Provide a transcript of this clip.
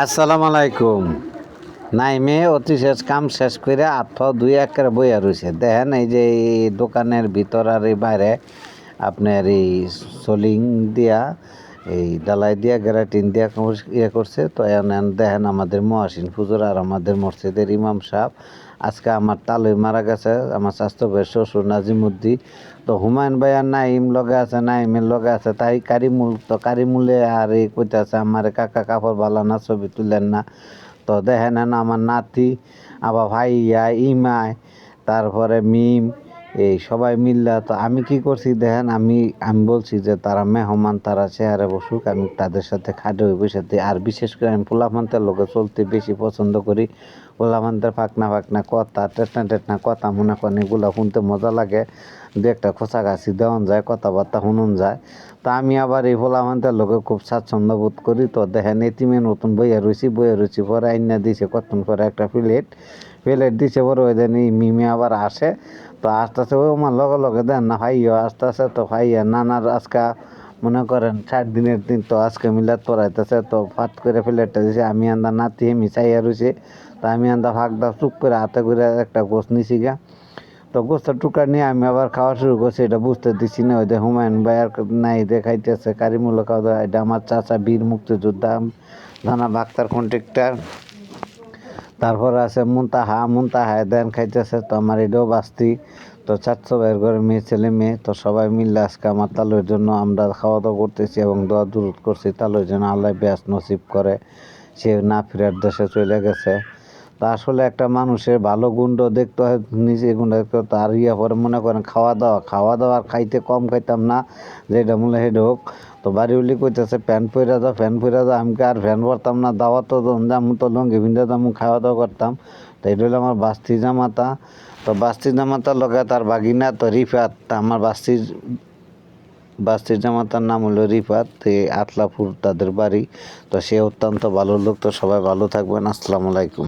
আসসালামু আলাইকুম। নাইমে অতি শেষ কাম শেষ করে আত্মাও দুই একের বইয়া রয়েছে। দেখেন এই যে এই দোকানের ভিতর আর এই বাইরে আপনার এই সোলিং দিয়া এই ডালাই দিয়া গ্যারাটিন দিয়া ইয়ে করছে। তো দেখেন আমাদের মহাসিন ফুজুর আর আমাদের মসজিদের ইমাম সাহেব আজকে আমার তালুই মারা গেছে, আমার স্বাস্থ্য ভাই শ্বশুর নাজিমুদ্দি। তো হুমায়ুন ভাই আর নাইম লগে আছে, নাইমের লগে আছে তাই কারিমুল। তো কারিমুলে আর এই কইতেছে আমার কাকা কাপড় বালা না, ছবি তুলেন না। তো দেখেন আমার নাতি আবার ভাইয়া ইমায় তারপরে মিম এই সবাই মিল্লা। তো আমি কি করছি দেখেন, আমি আমি বলছি যে তারা মেহমান, তারা চেহারে বসুক, আমি তাদের সাথে খাটে বসে। আর বিশেষ করে আমি পোলাপান্তের লোকে চলতে বেশি পছন্দ করি। পোলাপান্তের ফাঁকনা ফাঁকনা কথা, টেটনা টেটনা কথা মনে করেন এগুলো শুনতে মজা লাগে। দু একটা খোঁচাকাছি দেওয়ান যায়, কথাবার্তা শুনুন যায়। তো আমি আবার এই পোলাপান্তের লোকে খুব স্বাচ্ছন্দ্য বোধ করি। তো দেখেন এতিমের নতুন বইয়া রয়েছি পরে আইনা দিছে কতক্ষণ পরে একটা প্লেট দিছে পরে ওই দিন এই মিমে আবার আসে। তো আস্তে আস্তে ওই আমার লগে লগে দেন না ভাইয়া আস্তে আস্তে। তো ভাইয়া নানার আজকে মনে করেন 7 দিনের দিন, তো আজকে মিলাদ পড়াইতেছে। তো ফাট করে প্লেটটা দিছে, আমি আন্দা নাতি হেমি চাইয়া রয়েছে। তো আমি আন্দা ফাঁকদা চুপ করে হাতে করে একটা গোছ নিছি গা। তো গোস্তের টুকরা নিয়ে আমি আবার খাওয়া শুরু করছি, এটা বুঝতে দিচ্ছি না। ওই যে হুমায়ুন ভাই আর নাই দেখাইতেছে কারিমুল্লা খাওয়া দাওয়া, এটা আমার চাচা বীর মুক্তিযোদ্ধা ধানা বাক্তার কন্ট্রাক্টর। তারপর আছে মুনতাহায় দেন খাইতেছে। তো আমার এটাও বাস্তি। তো চারশো ভাইয়ের ঘরে ছেলে মেয়ে, তো সবাই মিললে আজকে আমার তালুর জন্য আমরা খাওয়া দাওয়া করতেছি এবং দোয়া দুরুদ করছি তালুর জন্য আল্লাহ বেশ নসিব করে, সে না ফেরার দেশে চলে গেছে। তা আসলে একটা মানুষের ভালো গুণটা দেখতে হয়, নিজে গুণ দেখতে হয়। তার পরে মনে করেন খাওয়া দাওয়ার খাইতে কম খাইতাম না, যেটা মূল্য সেটা হোক। তো বাড়ি উলি কইতেছে ফ্যান পইরা দাও। আমি আর ফ্যান পরতাম না, দাওয়াত তো যামু তো লঙ্গি ভিন্দা দামু, খাওয়া দাওয়া করতাম। তো এটা হলো আমার বাস্তি জামাতা। তো বাস্তি জামাতার লগে তার বাগিনা তো রিফাত, আমার বাস্তির জামাতার নাম হলো রিফাত, আতলাপুর তাদের বাড়ি। তো সে অত্যন্ত ভালো লোক। তো সবাই ভালো থাকবেন, আসসালামু আলাইকুম।